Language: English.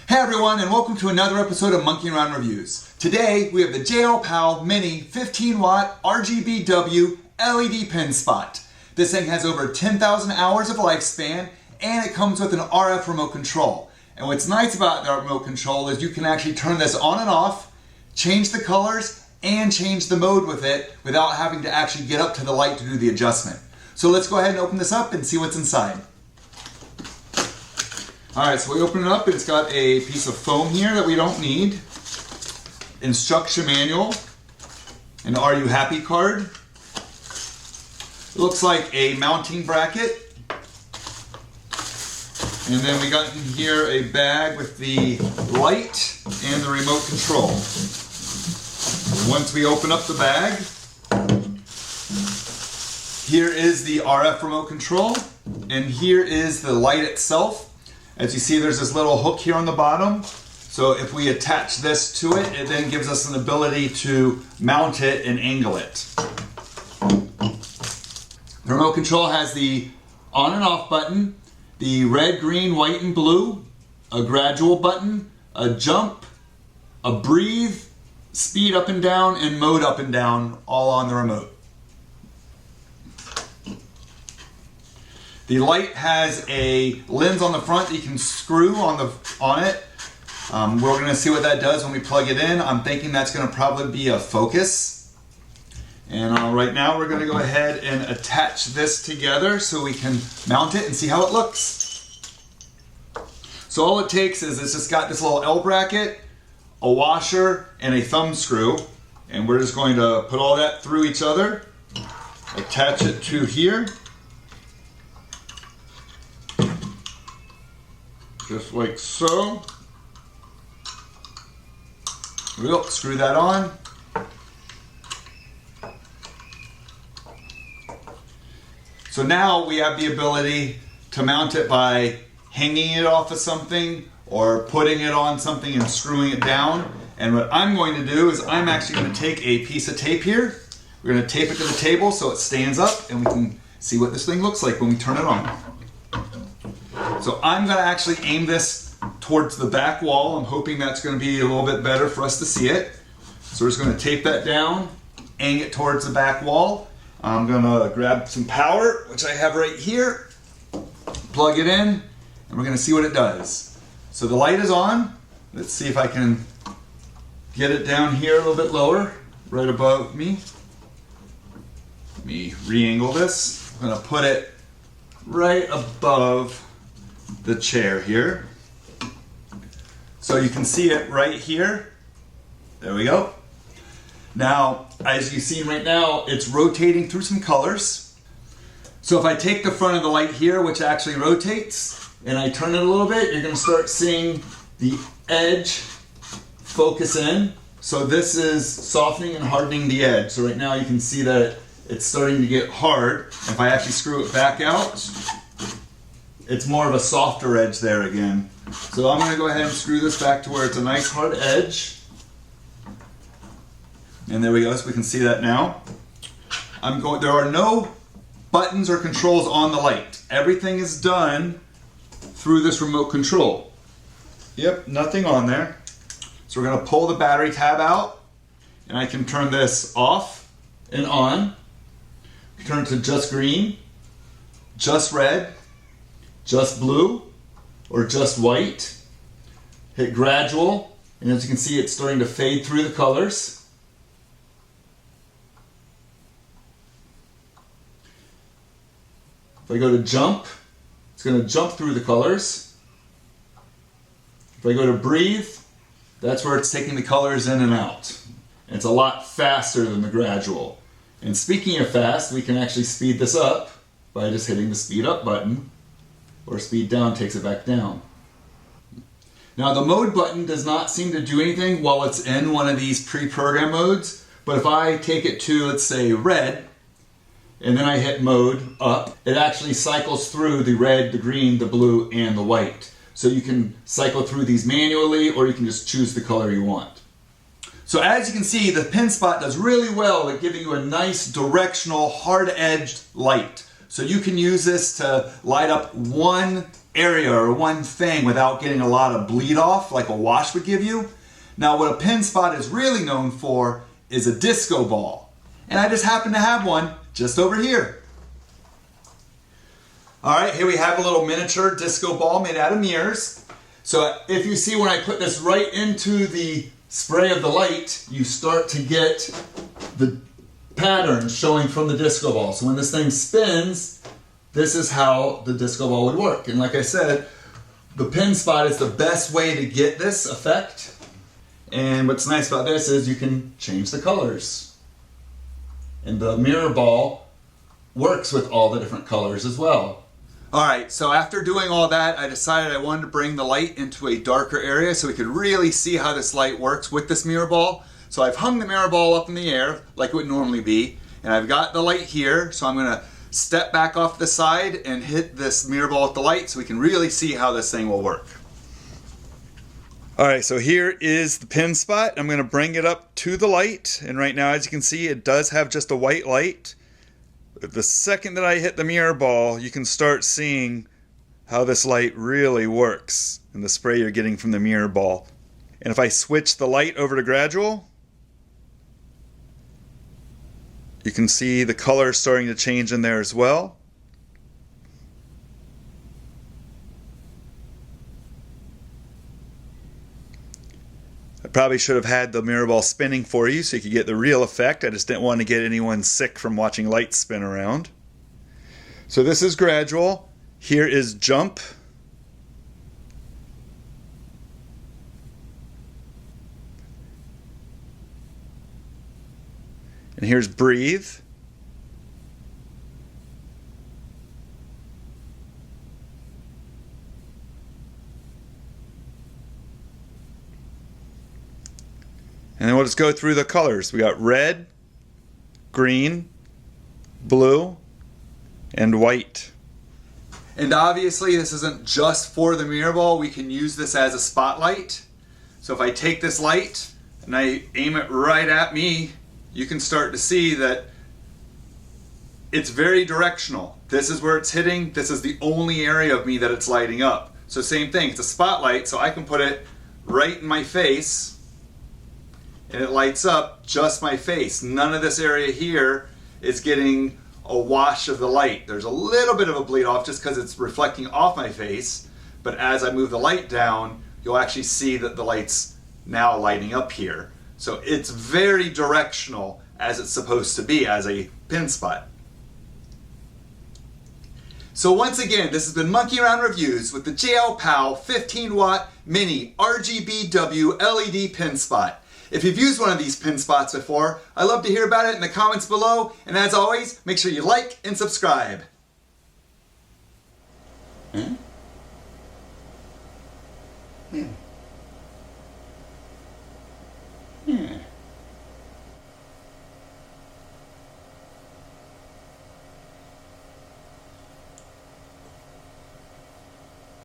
Hey everyone, and welcome to another episode of Monkeying Around Reviews. Today we have the JLPOW Mini 15 watt RGBW LED Pin Spot. This thing has over 10,000 hours of lifespan, and it comes with an RF remote control. And what's nice about the remote control is you can actually turn this on and off, change the colors, and change the mode with it without having to actually get up to the light to do the adjustment. So let's go ahead and open this up and see what's inside. Alright, so we open it up, it's got a piece of foam here that we don't need, instruction manual, an Are You Happy card. It looks like a mounting bracket, and then we got in here a bag with the light and the remote control. Once we open up the bag, here is the RF remote control, and here is the light itself. As you see, there's this little hook here on the bottom. So if we attach this to it, it then gives us an ability to mount it and angle it. The remote control has the on and off button, the red, green, white, and blue, a gradual button, a jump, a breathe, speed up and down, and mode up and down, all on the remote. The light has a lens on the front that you can screw on it. We're going to see what that does when we plug it in. I'm thinking that's going to probably be a focus. And right now we're going to go ahead and attach this together so we can mount it and see how it looks. So all it takes is it's just got this little L bracket, a washer, and a thumb screw. And we're just going to put all that through each other, attach it to here. Just like so. We'll screw that on. So now we have the ability to mount it by hanging it off of something or putting it on something and screwing it down. And what I'm going to do is I'm actually going to take a piece of tape here. We're going to tape it to the table so it stands up and we can see what this thing looks like when we turn it on. So I'm going to actually aim this towards the back wall. I'm hoping that's going to be a little bit better for us to see it. So we're just going to tape that down, aim it towards the back wall. I'm going to grab some power, which I have right here, plug it in, and we're going to see what it does. So the light is on. Let's see if I can get it down here a little bit lower, right above me. Let me re-angle this. I'm going to put it right above the chair here. So you can see it right here. There we go. Now, as you see right now, it's rotating through some colors. So if I take the front of the light here, which actually rotates, and I turn it a little bit, you're going to start seeing the edge focus in. So this is softening and hardening the edge. So right now you can see that it's starting to get hard. If I actually screw it back out, it's more of a softer edge there again. So I'm going to go ahead and screw this back to where it's a nice hard edge. And there we go, so we can see that now. There are no buttons or controls on the light. Everything is done through this remote control. Yep, nothing on there. So we're going to pull the battery tab out, and I can turn this off and on. Turn it to just green, just red, just blue, or just white. Hit gradual, and as you can see, it's starting to fade through the colors. If I go to jump, it's going to jump through the colors. If I go to breathe, that's where it's taking the colors in and out. And it's a lot faster than the gradual. And speaking of fast, we can actually speed this up by just hitting the speed up button, or speed down takes it back down. Now the mode button does not seem to do anything while it's in one of these pre-programmed modes, but if I take it to, let's say, red, and then I hit mode up, it actually cycles through the red, the green, the blue, and the white. So you can cycle through these manually, or you can just choose the color you want. So as you can see, the pin spot does really well at giving you a nice directional, hard-edged light. So you can use this to light up one area or one thing without getting a lot of bleed off like a wash would give you. Now what a pin spot is really known for is a disco ball. And I just happen to have one just over here. Alright, here we have a little miniature disco ball made out of mirrors. So if you see when I put this right into the spray of the light, you start to get the pattern showing from the disco ball. So when this thing spins, this is how the disco ball would work. And like I said, the pin spot is the best way to get this effect. And what's nice about this is you can change the colors. And the mirror ball works with all the different colors as well. Alright, so after doing all that, I decided I wanted to bring the light into a darker area so we could really see how this light works with this mirror ball. So I've hung the mirror ball up in the air like it would normally be, and I've got the light here, so I'm going to step back off the side and hit this mirror ball with the light so we can really see how this thing will work. Alright, so here is the pin spot. I'm going to bring it up to the light, and right now as you can see it does have just a white light. The second that I hit the mirror ball, you can start seeing how this light really works and the spray you're getting from the mirror ball. And if I switch the light over to Gradual, you can see the color starting to change in there as well. I probably should have had the mirror ball spinning for you so you could get the real effect. I just didn't want to get anyone sick from watching lights spin around. So this is Gradual. Here is Jump. And here's Breathe. And then we'll just go through the colors. We got red, green, blue, and white. And obviously this isn't just for the mirror ball. We can use this as a spotlight. So if I take this light and I aim it right at me, you can start to see that it's very directional. This is where it's hitting. This is the only area of me that it's lighting up. So same thing, it's a spotlight, so I can put it right in my face and it lights up just my face. None of this area here is getting a wash of the light. There's a little bit of a bleed off just because it's reflecting off my face, but as I move the light down, you'll actually see that the light's now lighting up here. So it's very directional as it's supposed to be as a pin spot. So once again, this has been Monkey Around Reviews with the JLPOW 15 watt mini RGBW LED pin spot. If you've used one of these pin spots before, I'd love to hear about it in the comments below. And as always, make sure you like and subscribe. Yeah.